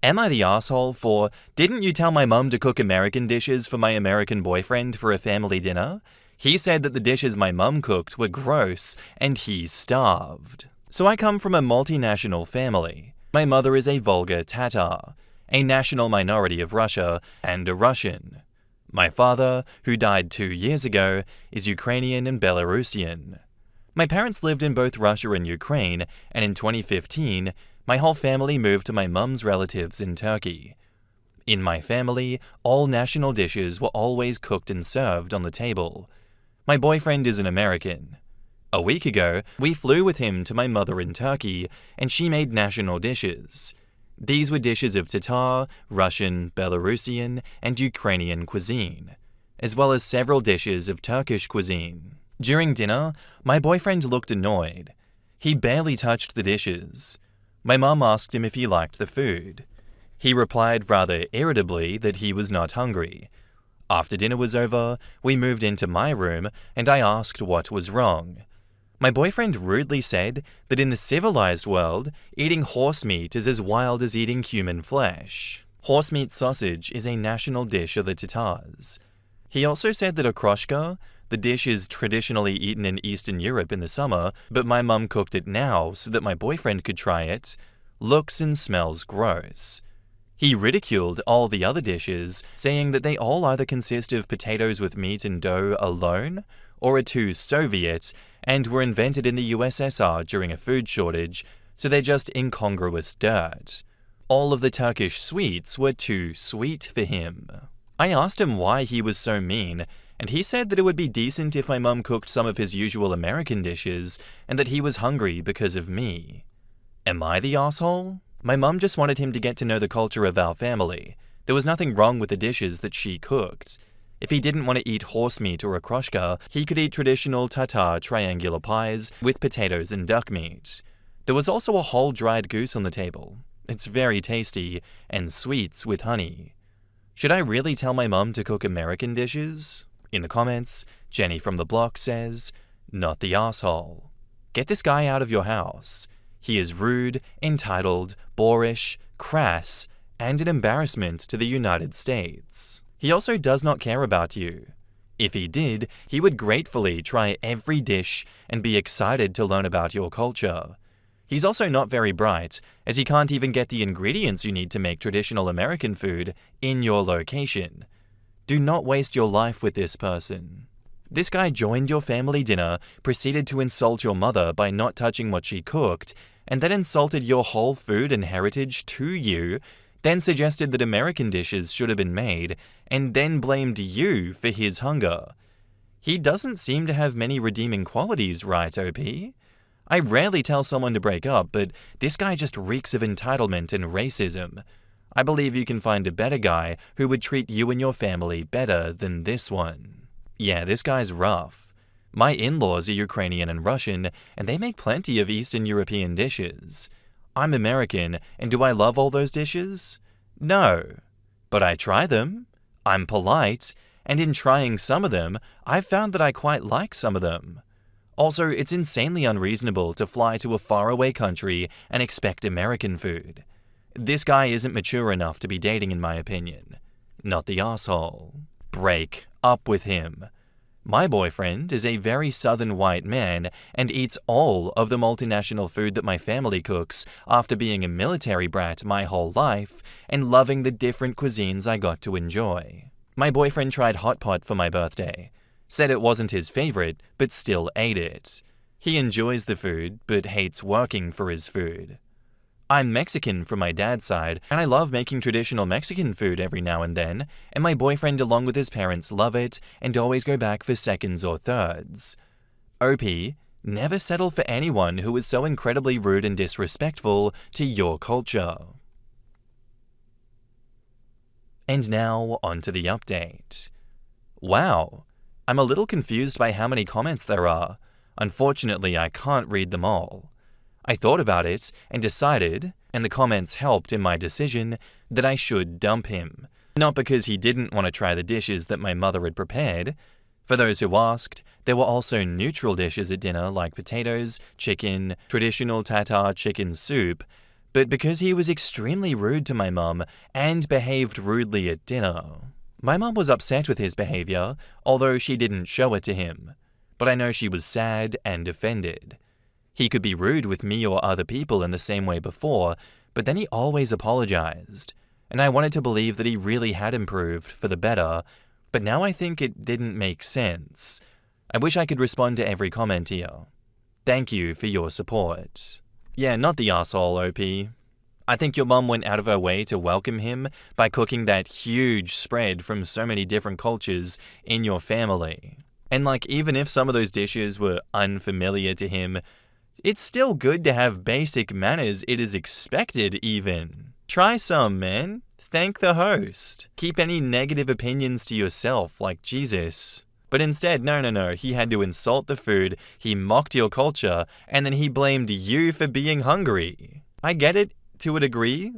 Am I the asshole for, didn't you tell my mum to cook American dishes for my American boyfriend for a family dinner? He said that the dishes my mum cooked were gross and he starved. So I come from a multinational family. My mother is a vulgar Tatar, a national minority of Russia, and a Russian. My father, who died 2 years ago, is Ukrainian and Belarusian. My parents lived in both Russia and Ukraine, and in 2015, my whole family moved to my mum's relatives in Turkey. In my family, all national dishes were always cooked and served on the table. My boyfriend is an American. A week ago, we flew with him to my mother in Turkey, and she made national dishes. These were dishes of Tatar, Russian, Belarusian, and Ukrainian cuisine, as well as several dishes of Turkish cuisine. During dinner, my boyfriend looked annoyed. He barely touched the dishes. My mum asked him if he liked the food. He replied rather irritably that he was not hungry. After dinner was over, we moved into my room and I asked what was wrong. My boyfriend rudely said that in the civilized world, eating horse meat is as wild as eating human flesh. Horse meat sausage is a national dish of the Tatars. He also said that okroshka, the dish is traditionally eaten in Eastern Europe in the summer, but my mum cooked it now so that my boyfriend could try it, looks and smells gross. He ridiculed all the other dishes, saying that they all either consist of potatoes with meat and dough alone, or are too Soviet, and were invented in the USSR during a food shortage, so they're just incongruous dirt. All of the Turkish sweets were too sweet for him. I asked him why he was so mean, and he said that it would be decent if my mum cooked some of his usual American dishes, and that he was hungry because of me. Am I the asshole? My mum just wanted him to get to know the culture of our family. There was nothing wrong with the dishes that she cooked. If he didn't want to eat horse meat or okroshka, he could eat traditional Tatar triangular pies with potatoes and duck meat. There was also a whole dried goose on the table. It's very tasty, and sweets with honey. Should I really tell my mum to cook American dishes? In the comments, Jenny from the block says, "Not the asshole. Get this guy out of your house. He is rude, entitled, boorish, crass, and an embarrassment to the United States. He also does not care about you. If he did, he would gratefully try every dish and be excited to learn about your culture. He's also not very bright, as he can't even get the ingredients you need to make traditional American food in your location. Do not waste your life with this person." This guy joined your family dinner, proceeded to insult your mother by not touching what she cooked, and then insulted your whole food and heritage to you, then suggested that American dishes should have been made, and then blamed you for his hunger. He doesn't seem to have many redeeming qualities, right, OP? I rarely tell someone to break up, but this guy just reeks of entitlement and racism. I believe you can find a better guy who would treat you and your family better than this one. Yeah, this guy's rough. My in-laws are Ukrainian and Russian, and they make plenty of Eastern European dishes. I'm American, and do I love all those dishes? No. But I try them. I'm polite, and in trying some of them, I've found that I quite like some of them. Also, it's insanely unreasonable to fly to a faraway country and expect American food. This guy isn't mature enough to be dating, in my opinion. Not the asshole. Break up with him. My boyfriend is a very southern white man and eats all of the multinational food that my family cooks after being a military brat my whole life and loving the different cuisines I got to enjoy. My boyfriend tried hot pot for my birthday. Said it wasn't his favorite, but still ate it. He enjoys the food, but hates working for his food. I'm Mexican from my dad's side, and I love making traditional Mexican food every now and then, and my boyfriend along with his parents love it and always go back for seconds or thirds. OP, never settle for anyone who is so incredibly rude and disrespectful to your culture. And now, on to the update. Wow, I'm a little confused by how many comments there are. Unfortunately, I can't read them all. I thought about it and decided, and the comments helped in my decision, that I should dump him. Not because he didn't want to try the dishes that my mother had prepared. For those who asked, there were also neutral dishes at dinner like potatoes, chicken, traditional Tatar chicken soup, but because he was extremely rude to my mum and behaved rudely at dinner. My mum was upset with his behavior, although she didn't show it to him, but I know she was sad and offended. He could be rude with me or other people in the same way before, but then he always apologized, and I wanted to believe that he really had improved for the better, but now I think it didn't make sense. I wish I could respond to every comment here. Thank you for your support. Yeah, not the asshole, OP. I think your mum went out of her way to welcome him by cooking that huge spread from so many different cultures in your family. And even if some of those dishes were unfamiliar to him, it's still good to have basic manners. It is expected even. Try some, man. Thank the host. Keep any negative opinions to yourself, like Jesus. But instead, no, he had to insult the food, he mocked your culture, and then he blamed you for being hungry. I get it to a degree,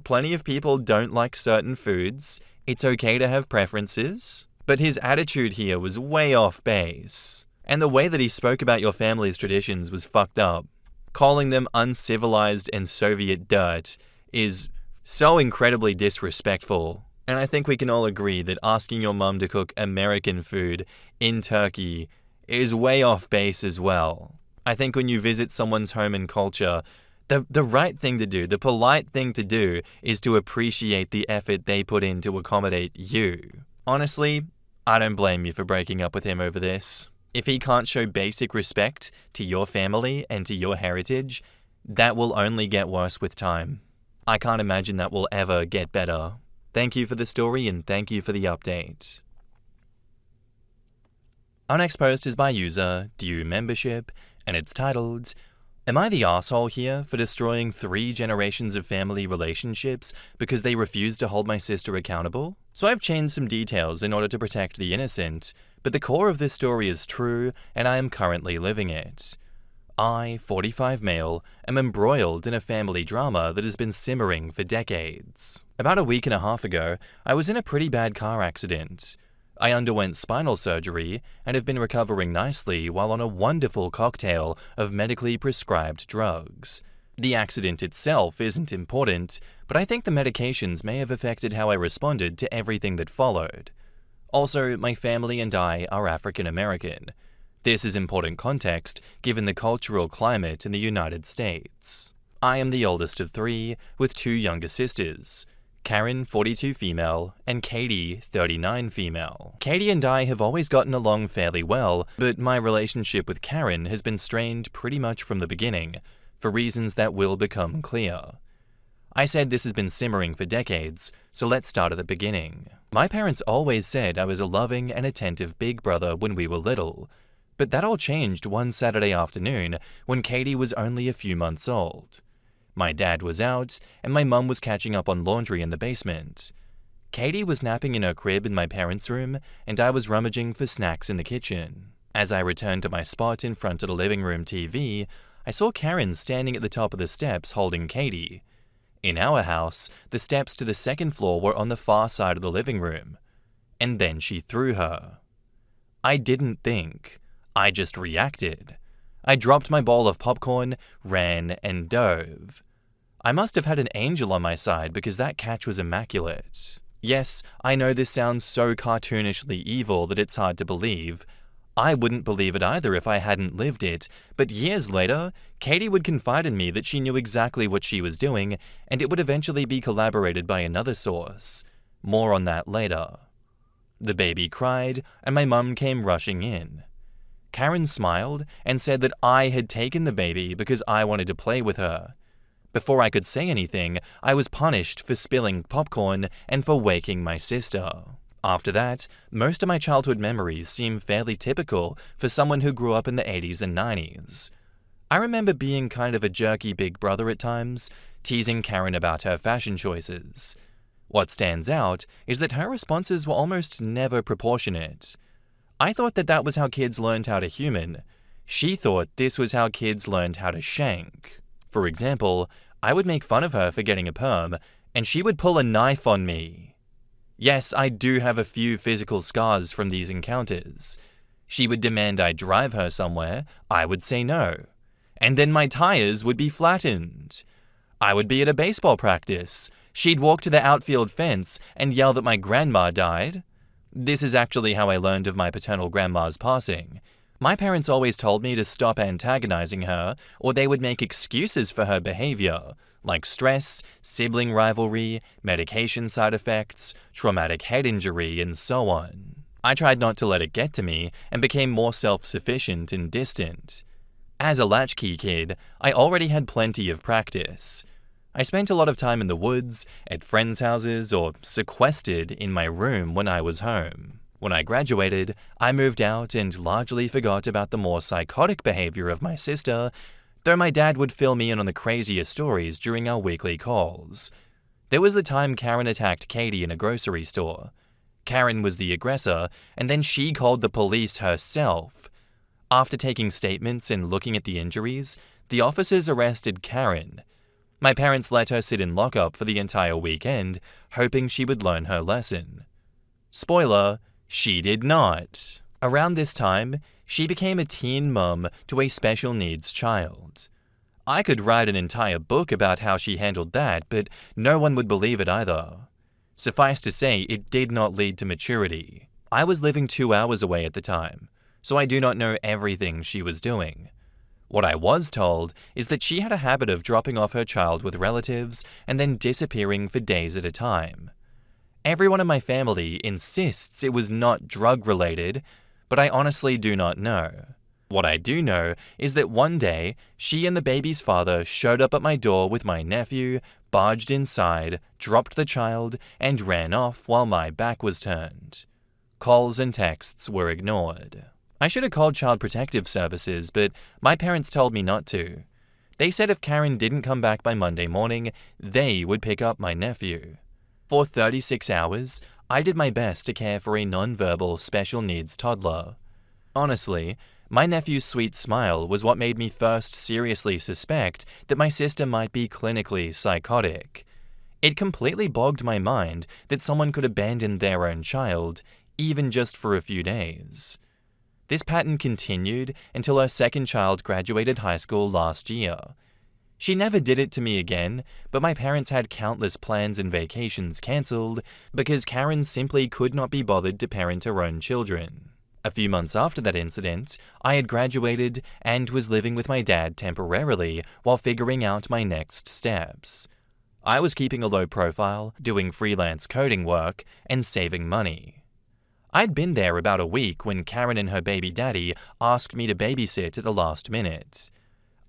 plenty of people don't like certain foods. It's okay to have preferences. But his attitude here was way off base. And the way that he spoke about your family's traditions was fucked up. Calling them uncivilized and Soviet dirt is so incredibly disrespectful. And I think we can all agree that asking your mum to cook American food in Turkey is way off base as well. I think when you visit someone's home and culture, the right thing to do, the polite thing to do, is to appreciate the effort they put in to accommodate you. Honestly, I don't blame you for breaking up with him over this. If he can't show basic respect to your family and to your heritage, that will only get worse with time. I can't imagine that will ever get better. Thank you for the story and thank you for the update. Our next post is by user Due Membership, and it's titled, Am I the asshole here for destroying 3 generations of family relationships because they refuse to hold my sister accountable? So I've changed some details in order to protect the innocent, but the core of this story is true and I am currently living it. I, 45 male, am embroiled in a family drama that has been simmering for decades. About a week and a half ago, I was in a pretty bad car accident. I underwent spinal surgery and have been recovering nicely while on a wonderful cocktail of medically prescribed drugs. The accident itself isn't important, but I think the medications may have affected how I responded to everything that followed. Also, my family and I are African American. This is important context given the cultural climate in the United States. I am the oldest of 3, with 2 younger sisters. Karen, 42 female, and Katie, 39 female. Katie and I have always gotten along fairly well, but my relationship with Karen has been strained pretty much from the beginning, for reasons that will become clear. I said this has been simmering for decades, so let's start at the beginning. My parents always said I was a loving and attentive big brother when we were little, but that all changed one Saturday afternoon when Katie was only a few months old. My dad was out, and my mum was catching up on laundry in the basement. Katie was napping in her crib in my parents' room, and I was rummaging for snacks in the kitchen. As I returned to my spot in front of the living room TV, I saw Karen standing at the top of the steps holding Katie. In our house, the steps to the second floor were on the far side of the living room. And then she threw her. I didn't think. I just reacted. I dropped my bowl of popcorn, ran, and dove. I must have had an angel on my side because that catch was immaculate. Yes, I know this sounds so cartoonishly evil that it's hard to believe. I wouldn't believe it either if I hadn't lived it, but years later, Katie would confide in me that she knew exactly what she was doing, and it would eventually be corroborated by another source. More on that later. The baby cried, and my mum came rushing in. Karen smiled and said that I had taken the baby because I wanted to play with her. Before I could say anything, I was punished for spilling popcorn and for waking my sister. After that, most of my childhood memories seem fairly typical for someone who grew up in the 80s and 90s. I remember being kind of a jerky big brother at times, teasing Karen about her fashion choices. What stands out is that her responses were almost never proportionate. I thought that was how kids learned how to human. She thought this was how kids learned how to shank. For example, I would make fun of her for getting a perm, and she would pull a knife on me. Yes, I do have a few physical scars from these encounters. She would demand I drive her somewhere, I would say no. And then my tires would be flattened. I would be at a baseball practice. She'd walk to the outfield fence and yell that my grandma died. This is actually how I learned of my paternal grandma's passing. My parents always told me to stop antagonizing her, or they would make excuses for her behavior, like stress, sibling rivalry, medication side effects, traumatic head injury, and so on. I tried not to let it get to me and became more self-sufficient and distant. As a latchkey kid, I already had plenty of practice. I spent a lot of time in the woods, at friends' houses, or sequestered in my room when I was home. When I graduated, I moved out and largely forgot about the more psychotic behavior of my sister, though my dad would fill me in on the craziest stories during our weekly calls. There was the time Karen attacked Katie in a grocery store. Karen was the aggressor, and then she called the police herself. After taking statements and looking at the injuries, the officers arrested Karen. My parents let her sit in lockup for the entire weekend, hoping she would learn her lesson. Spoiler, she did not. Around this time, she became a teen mum to a special needs child. I could write an entire book about how she handled that, but no one would believe it either. Suffice to say, it did not lead to maturity. I was living 2 hours away at the time, so I do not know everything she was doing. What I was told is that she had a habit of dropping off her child with relatives and then disappearing for days at a time. Everyone in my family insists it was not drug-related, but I honestly do not know. What I do know is that one day, she and the baby's father showed up at my door with my nephew, barged inside, dropped the child, and ran off while my back was turned. Calls and texts were ignored. I should have called Child Protective Services, but my parents told me not to. They said if Karen didn't come back by Monday morning, they would pick up my nephew. For 36 hours, I did my best to care for a nonverbal special needs toddler. Honestly, my nephew's sweet smile was what made me first seriously suspect that my sister might be clinically psychotic. It completely bogged my mind that someone could abandon their own child, even just for a few days. This pattern continued until her second child graduated high school last year. She never did it to me again, but my parents had countless plans and vacations cancelled because Karen simply could not be bothered to parent her own children. A few months after that incident, I had graduated and was living with my dad temporarily while figuring out my next steps. I was keeping a low profile, doing freelance coding work, and saving money. I'd been there about a week when Karen and her baby daddy asked me to babysit at the last minute.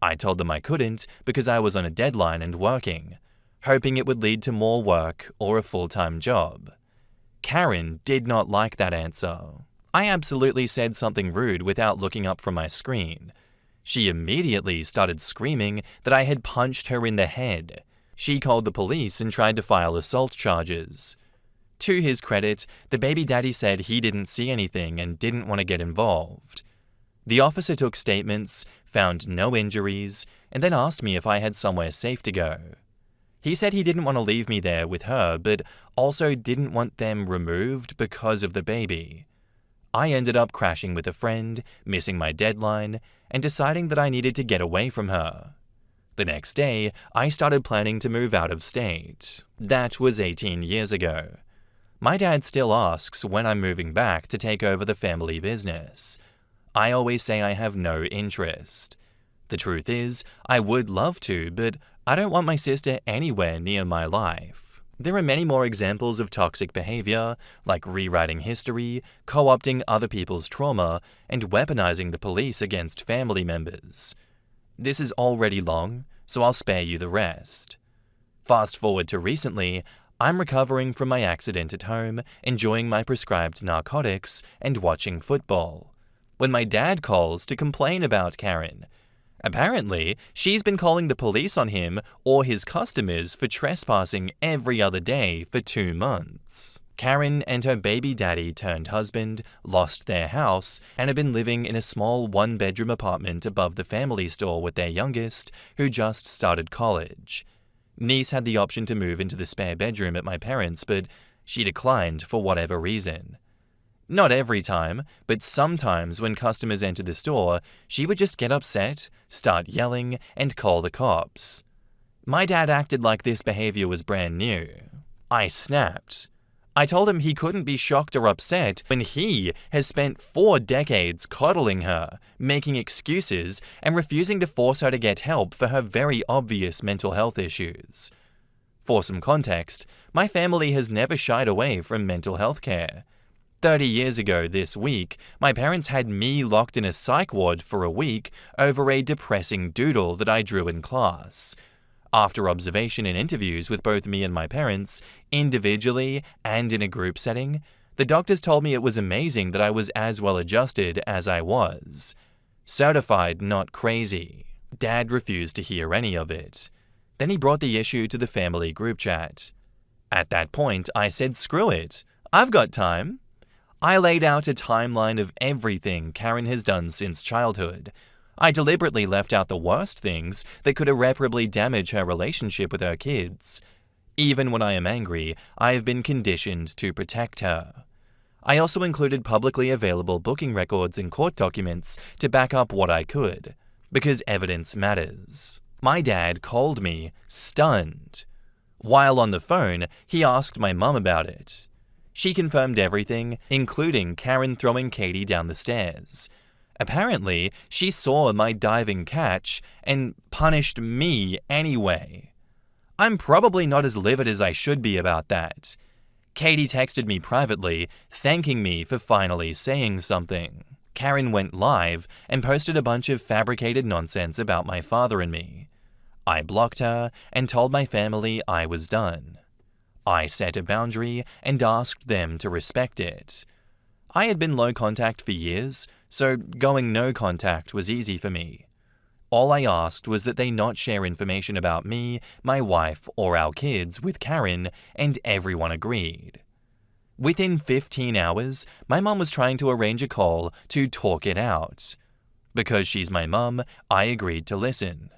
I told them I couldn't because I was on a deadline and working, hoping it would lead to more work or a full-time job. Karen did not like that answer. I absolutely said something rude without looking up from my screen. She immediately started screaming that I had punched her in the head. She called the police and tried to file assault charges. To his credit, the baby daddy said he didn't see anything and didn't want to get involved. The officer took statements, found no injuries, and then asked me if I had somewhere safe to go. He said he didn't want to leave me there with her, but also didn't want them removed because of the baby. I ended up crashing with a friend, missing my deadline, and deciding that I needed to get away from her. The next day, I started planning to move out of state. That was 18 years ago. My dad still asks when I'm moving back to take over the family business. I always say I have no interest. The truth is, I would love to, but I don't want my sister anywhere near my life. There are many more examples of toxic behavior, like rewriting history, co-opting other people's trauma, and weaponizing the police against family members. This is already long, so I'll spare you the rest. Fast forward to recently, I'm recovering from my accident at home, enjoying my prescribed narcotics, and watching football, when my dad calls to complain about Karen. Apparently, she's been calling the police on him or his customers for trespassing every other day for 2 months. Karen and her baby daddy turned husband lost their house and have been living in a small 1-bedroom apartment above the family store with their youngest, who just started college. Niece had the option to move into the spare bedroom at my parents', but she declined for whatever reason. Not every time, but sometimes when customers entered the store, she would just get upset, start yelling, and call the cops. My dad acted like this behavior was brand new. I snapped. I told him he couldn't be shocked or upset when he has spent 4 decades coddling her, making excuses, and refusing to force her to get help for her very obvious mental health issues. For some context, my family has never shied away from mental health care. 30 years ago this week, my parents had me locked in a psych ward for a week over a depressing doodle that I drew in class. After observation and interviews with both me and my parents, individually and in a group setting, the doctors told me it was amazing that I was as well adjusted as I was. Certified not crazy. Dad refused to hear any of it. Then he brought the issue to the family group chat. At that point, I said, screw it. I've got time. I laid out a timeline of everything Karen has done since childhood. I deliberately left out the worst things that could irreparably damage her relationship with her kids. Even when I am angry, I have been conditioned to protect her. I also included publicly available booking records and court documents to back up what I could, because evidence matters. My dad called me stunned. While on the phone, he asked my mum about it. She confirmed everything, including Karen throwing Katie down the stairs. Apparently, she saw my diving catch and punished me anyway. I'm probably not as livid as I should be about that. Katie texted me privately, thanking me for finally saying something. Karen went live and posted a bunch of fabricated nonsense about my father and me. I blocked her and told my family I was done. I set a boundary and asked them to respect it. I had been low contact for years, so going no contact was easy for me. All I asked was that they not share information about me, my wife, or our kids with Karen, and everyone agreed. Within 15 hours, my mum was trying to arrange a call to talk it out. Because she's my mum, I agreed to listen.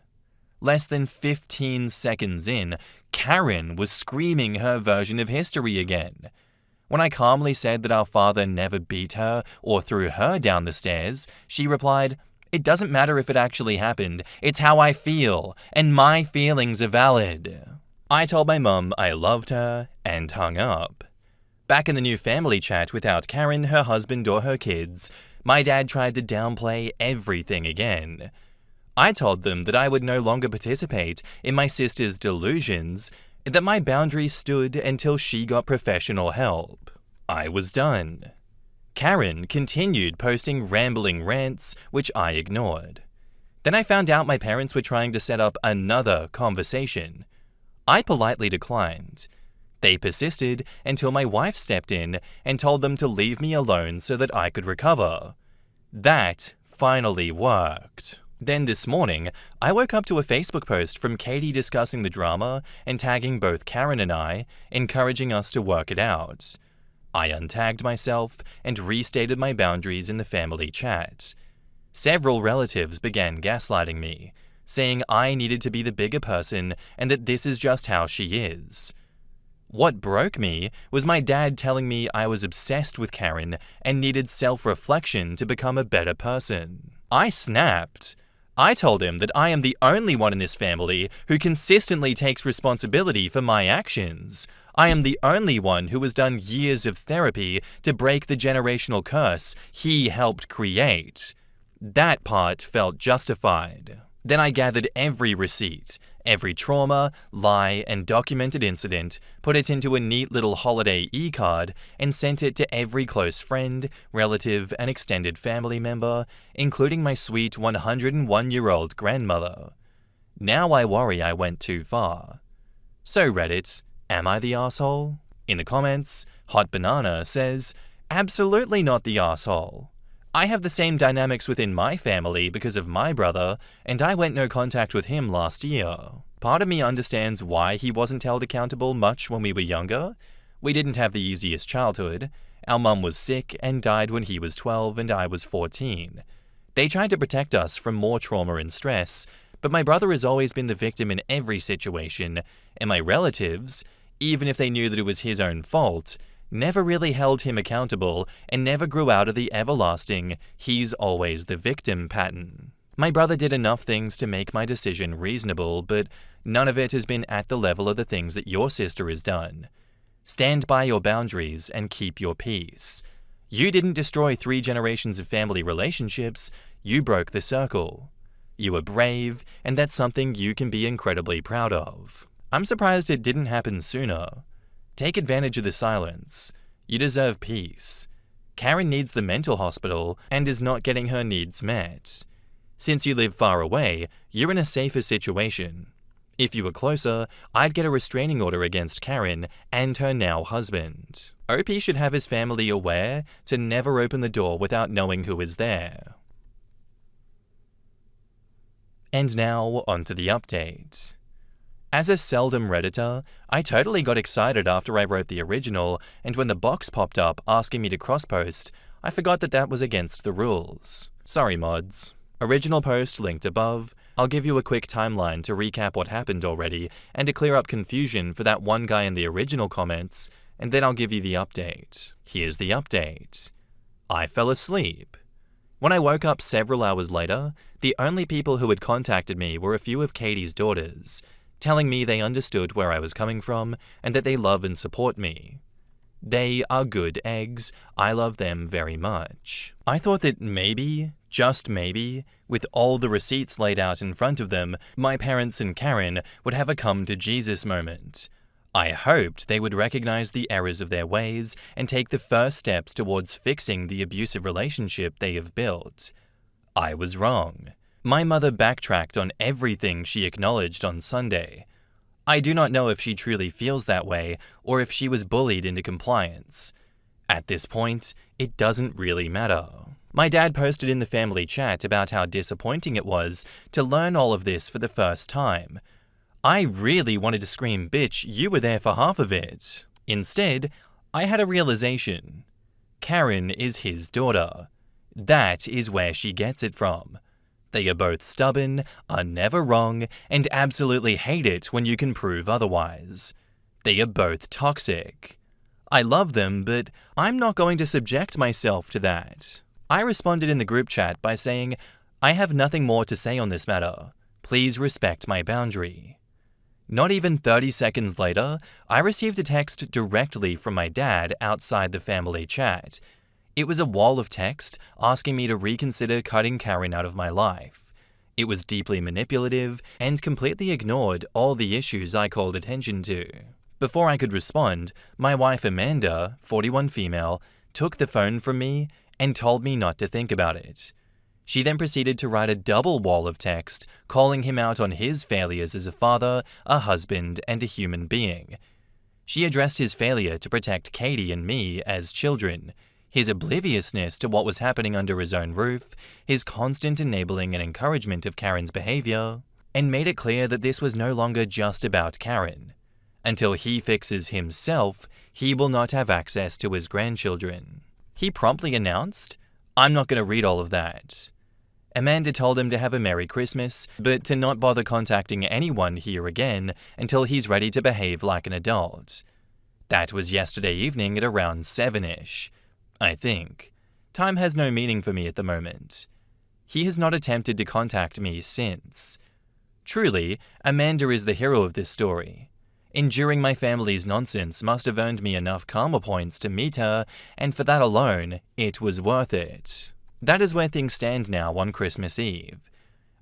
Less than 15 seconds in, Karen was screaming her version of history again. When I calmly said that our father never beat her or threw her down the stairs, she replied, "It doesn't matter if it actually happened, it's how I feel, and my feelings are valid." I told my mum I loved her and hung up. Back in the new family chat without Karen, her husband, or her kids, my dad tried to downplay everything again. I told them that I would no longer participate in my sister's delusions, that my boundaries stood until she got professional help. I was done. Karen continued posting rambling rants, which I ignored. Then I found out my parents were trying to set up another conversation. I politely declined. They persisted until my wife stepped in and told them to leave me alone so that I could recover. That finally worked. Then this morning, I woke up to a Facebook post from Katie discussing the drama and tagging both Karen and I, encouraging us to work it out. I untagged myself and restated my boundaries in the family chat. Several relatives began gaslighting me, saying I needed to be the bigger person and that this is just how she is. What broke me was my dad telling me I was obsessed with Karen and needed self-reflection to become a better person. I snapped. I told him that I am the only one in this family who consistently takes responsibility for my actions. I am the only one who has done years of therapy to break the generational curse he helped create. That part felt justified. Then I gathered every receipt, every trauma, lie, and documented incident, put it into a neat little holiday e-card, and sent it to every close friend, relative, and extended family member, including my sweet 101-year-old grandmother. Now I worry I went too far. So Reddit, am I the asshole? In the comments, Hot Banana says, absolutely not the asshole. I have the same dynamics within my family because of my brother, and I went no contact with him last year. Part of me understands why he wasn't held accountable much when we were younger. We didn't have the easiest childhood. Our mum was sick and died when he was 12 and I was 14. They tried to protect us from more trauma and stress, but my brother has always been the victim in every situation, and my relatives, even if they knew that it was his own fault, never really held him accountable and never grew out of the everlasting "he's always the victim" pattern. My brother did enough things to make my decision reasonable, but none of it has been at the level of the things that your sister has done. Stand by your boundaries and keep your peace. You didn't destroy 3 generations of family relationships, you broke the circle. You were brave, and that's something you can be incredibly proud of. I'm surprised it didn't happen sooner. Take advantage of the silence. You deserve peace. Karen needs the mental hospital and is not getting her needs met. Since you live far away, you're in a safer situation. If you were closer, I'd get a restraining order against Karen and her now husband. OP should have his family aware to never open the door without knowing who is there. And now, onto the update. As a seldom Redditor, I totally got excited after I wrote the original, and when the box popped up asking me to cross-post, I forgot that that was against the rules. Sorry, mods. Original post linked above. I'll give you a quick timeline to recap what happened already, and to clear up confusion for that one guy in the original comments, and then I'll give you the update. Here's the update. I fell asleep. When I woke up several hours later, the only people who had contacted me were a few of Katie's daughters, telling me they understood where I was coming from and that they love and support me. They are good eggs. I love them very much. I thought that maybe, just maybe, with all the receipts laid out in front of them, my parents and Karen would have a come to Jesus moment. I hoped they would recognize the errors of their ways and take the first steps towards fixing the abusive relationship they have built. I was wrong. My mother backtracked on everything she acknowledged on Sunday. I do not know if she truly feels that way or if she was bullied into compliance. At this point, it doesn't really matter. My dad posted in the family chat about how disappointing it was to learn all of this for the first time. I really wanted to scream, "Bitch, you were there for half of it." Instead, I had a realization. Karen is his daughter. That is where she gets it from. They are both stubborn, are never wrong, and absolutely hate it when you can prove otherwise. They are both toxic. I love them, but I'm not going to subject myself to that. I responded in the group chat by saying, "I have nothing more to say on this matter. Please respect my boundary." Not even 30 seconds later, I received a text directly from my dad outside the family chat. It was a wall of text asking me to reconsider cutting Karen out of my life. It was deeply manipulative and completely ignored all the issues I called attention to. Before I could respond, my wife Amanda, 41 female, took the phone from me and told me not to think about it. She then proceeded to write a double wall of text calling him out on his failures as a father, a husband, and a human being. She addressed his failure to protect Katie and me as children, his obliviousness to what was happening under his own roof, his constant enabling and encouragement of Karen's behavior, and made it clear that this was no longer just about Karen. Until he fixes himself, he will not have access to his grandchildren. He promptly announced, "I'm not going to read all of that." Amanda told him to have a Merry Christmas, but to not bother contacting anyone here again until he's ready to behave like an adult. That was yesterday evening at around 7-ish. I think. Time has no meaning for me at the moment. He has not attempted to contact me since. Truly, Amanda is the hero of this story. Enduring my family's nonsense must have earned me enough karma points to meet her, and for that alone, it was worth it. That is where things stand now on Christmas Eve.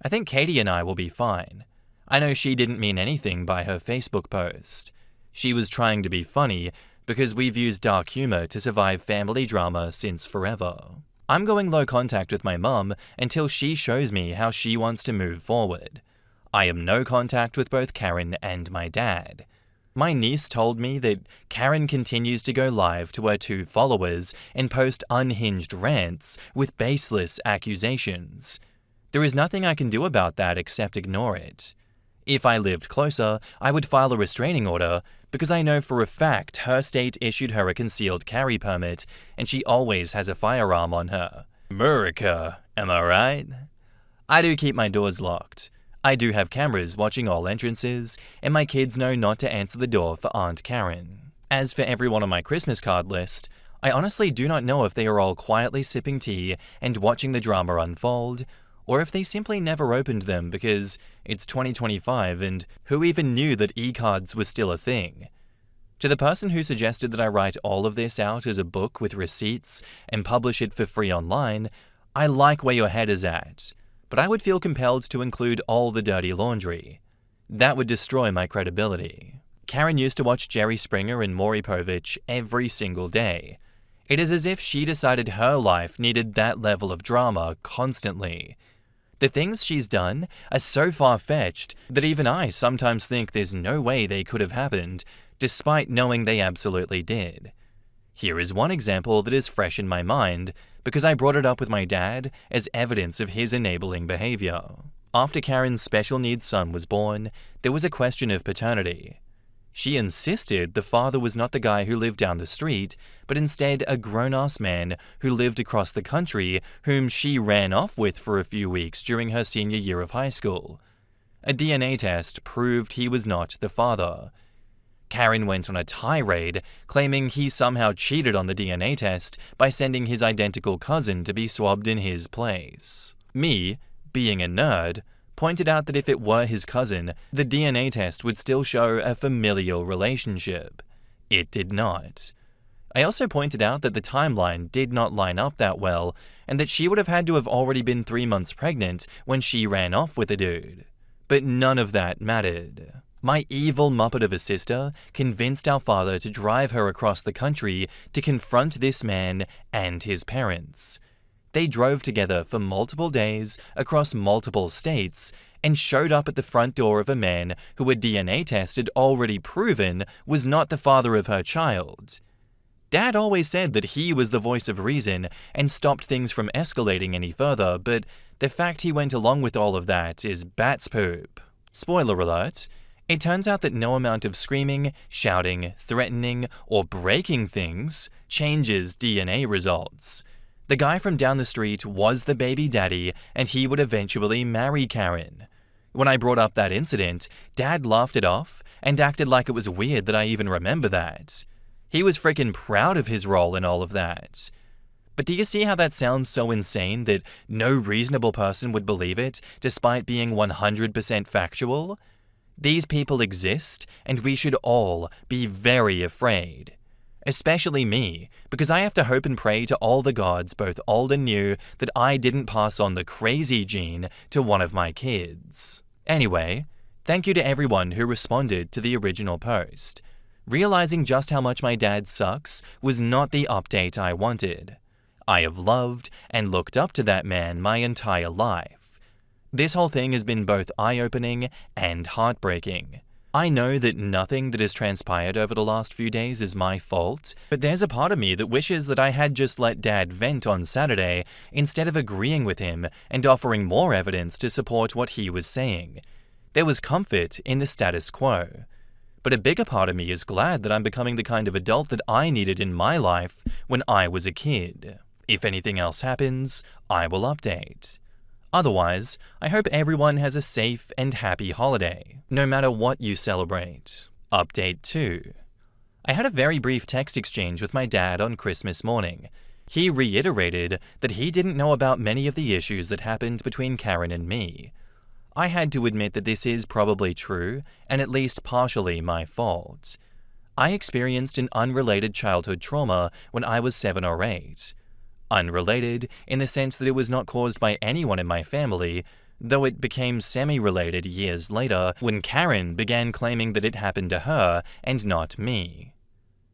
I think Katie and I will be fine. I know she didn't mean anything by her Facebook post. She was trying to be funny because we've used dark humor to survive family drama since forever. I'm going low contact with my mum until she shows me how she wants to move forward. I am no contact with both Karen and my dad. My niece told me that Karen continues to go live to her 2 followers and post unhinged rants with baseless accusations. There is nothing I can do about that except ignore it. If I lived closer, I would file a restraining order because I know for a fact her state issued her a concealed carry permit and she always has a firearm on her. America, am I right? I do keep my doors locked. I do have cameras watching all entrances, and my kids know not to answer the door for Aunt Karen. As for everyone on my Christmas card list, I honestly do not know if they are all quietly sipping tea and watching the drama unfold, or if they simply never opened them because it's 2025 and who even knew that e-cards were still a thing. To the person who suggested that I write all of this out as a book with receipts and publish it for free online, I like where your head is at, but I would feel compelled to include all the dirty laundry. That would destroy my credibility. Karen used to watch Jerry Springer and Maury Povich every single day. It is as if she decided her life needed that level of drama constantly. The things she's done are so far-fetched that even I sometimes think there's no way they could have happened, despite knowing they absolutely did. Here is one example that is fresh in my mind because I brought it up with my dad as evidence of his enabling behavior. After Karen's special needs son was born, there was a question of paternity. She insisted the father was not the guy who lived down the street, but instead a grown-ass man who lived across the country whom she ran off with for a few weeks during her senior year of high school. A DNA test proved he was not the father. Karen went on a tirade, claiming he somehow cheated on the DNA test by sending his identical cousin to be swabbed in his place. Me, being a nerd, pointed out that if it were his cousin, the DNA test would still show a familial relationship. It did not. I also pointed out that the timeline did not line up that well, and that she would have had to have already been 3 months pregnant when she ran off with a dude. But none of that mattered. My evil muppet of a sister convinced our father to drive her across the country to confront this man and his parents. They drove together for multiple days across multiple states and showed up at the front door of a man who a DNA test had already proven was not the father of her child. Dad always said that he was the voice of reason and stopped things from escalating any further, but the fact he went along with all of that is bat's poop. Spoiler alert. It turns out that no amount of screaming, shouting, threatening, or breaking things changes DNA results. The guy from down the street was the baby daddy, and he would eventually marry Karen. When I brought up that incident, Dad laughed it off and acted like it was weird that I even remember that. He was freaking proud of his role in all of that. But do you see how that sounds so insane that no reasonable person would believe it, despite being 100% factual? These people exist, and we should all be very afraid. Especially me, because I have to hope and pray to all the gods, both old and new, that I didn't pass on the crazy gene to one of my kids. Anyway, thank you to everyone who responded to the original post. Realizing just how much my dad sucks was not the update I wanted. I have loved and looked up to that man my entire life. This whole thing has been both eye-opening and heartbreaking. I know that nothing that has transpired over the last few days is my fault, but there's a part of me that wishes that I had just let Dad vent on Saturday instead of agreeing with him and offering more evidence to support what he was saying. There was comfort in the status quo. But a bigger part of me is glad that I'm becoming the kind of adult that I needed in my life when I was a kid. If anything else happens, I will update. Otherwise, I hope everyone has a safe and happy holiday, no matter what you celebrate. Update 2. I had a very brief text exchange with my dad on Christmas morning. He reiterated that he didn't know about many of the issues that happened between Karen and me. I had to admit that this is probably true, and at least partially my fault. I experienced an unrelated childhood trauma when I was 7 or 8. Unrelated in the sense that it was not caused by anyone in my family, though it became semi-related years later when Karen began claiming that it happened to her and not me.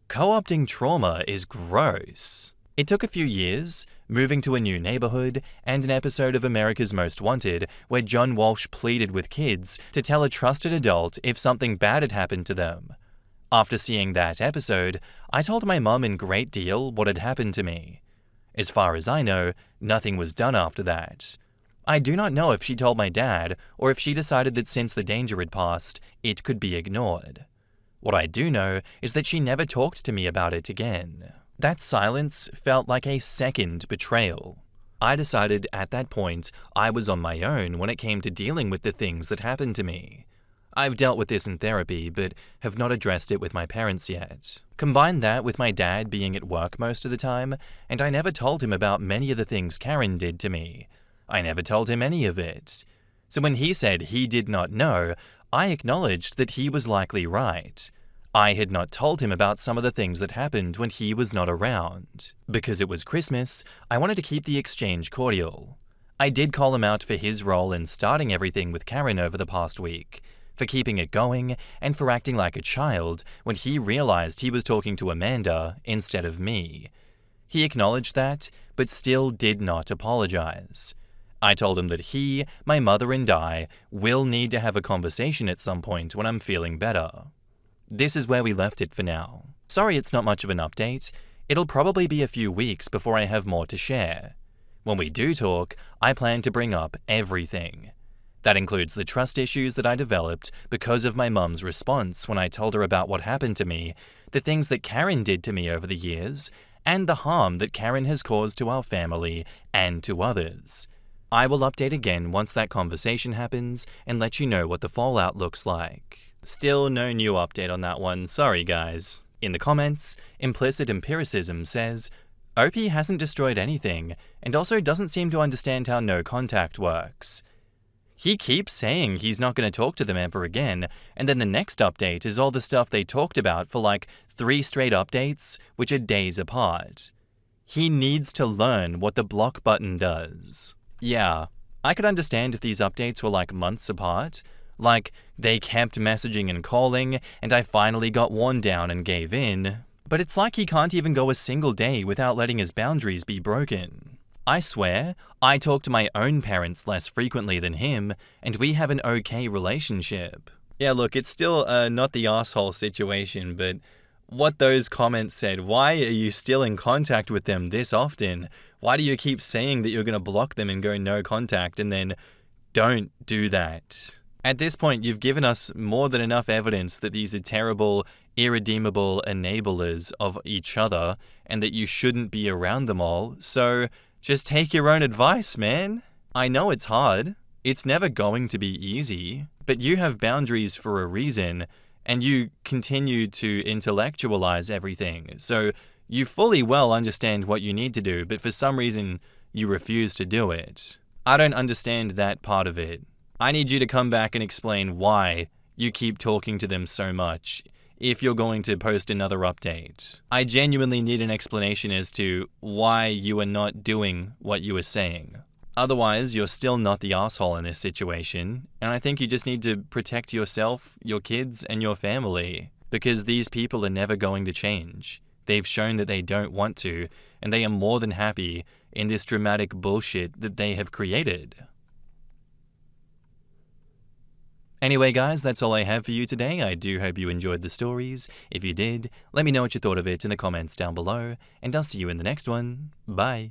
Co-opting trauma is gross. It took a few years, moving to a new neighborhood, and an episode of America's Most Wanted where John Walsh pleaded with kids to tell a trusted adult if something bad had happened to them. After seeing that episode, I told my mum in great deal what had happened to me. As far as I know, nothing was done after that. I do not know if she told my dad or if she decided that since the danger had passed, it could be ignored. What I do know is that she never talked to me about it again. That silence felt like a second betrayal. I decided at that point I was on my own when it came to dealing with the things that happened to me. I've dealt with this in therapy, but have not addressed it with my parents yet. Combine that with my dad being at work most of the time, and I never told him about many of the things Karen did to me. I never told him any of it. So when he said he did not know, I acknowledged that he was likely right. I had not told him about some of the things that happened when he was not around. Because it was Christmas, I wanted to keep the exchange cordial. I did call him out for his role in starting everything with Karen over the past week, for keeping it going, and for acting like a child when he realized he was talking to Amanda instead of me. He acknowledged that, but still did not apologize. I told him that he, my mother, and I will need to have a conversation at some point when I'm feeling better. This is where we left it for now. Sorry it's not much of an update. It'll probably be a few weeks before I have more to share. When we do talk, I plan to bring up everything. That includes the trust issues that I developed because of my mum's response when I told her about what happened to me, the things that Karen did to me over the years, and the harm that Karen has caused to our family and to others. I will update again once that conversation happens and let you know what the fallout looks like. Still no new update on that one, sorry guys. In the comments, Implicit Empiricism says, Opie hasn't destroyed anything and also doesn't seem to understand how no contact works. He keeps saying he's not going to talk to them ever again, and then the next update is all the stuff they talked about for like 3 straight updates, which are days apart. He needs to learn what the block button does. Yeah, I could understand if these updates were like months apart. Like, they kept messaging and calling, and I finally got worn down and gave in. But it's like he can't even go a single day without letting his boundaries be broken. I swear, I talk to my own parents less frequently than him, and we have an okay relationship. Yeah, look, it's still not the asshole situation, but what those comments said, why are you still in contact with them this often? Why do you keep saying that you're going to block them and go no contact and then don't do that? At this point, you've given us more than enough evidence that these are terrible, irredeemable enablers of each other and that you shouldn't be around them all, so just take your own advice, man. I know it's hard. It's never going to be easy, but you have boundaries for a reason, and you continue to intellectualize everything, so you fully well understand what you need to do, but for some reason, you refuse to do it. I don't understand that part of it. I need you to come back and explain why you keep talking to them so much if you're going to post another update. I genuinely need an explanation as to why you are not doing what you were saying. Otherwise, you're still not the asshole in this situation, and I think you just need to protect yourself, your kids, and your family, because these people are never going to change. They've shown that they don't want to, and they are more than happy in this dramatic bullshit that they have created. Anyway guys, that's all I have for you today. I do hope you enjoyed the stories. If you did, let me know what you thought of it in the comments down below, and I'll see you in the next one. Bye.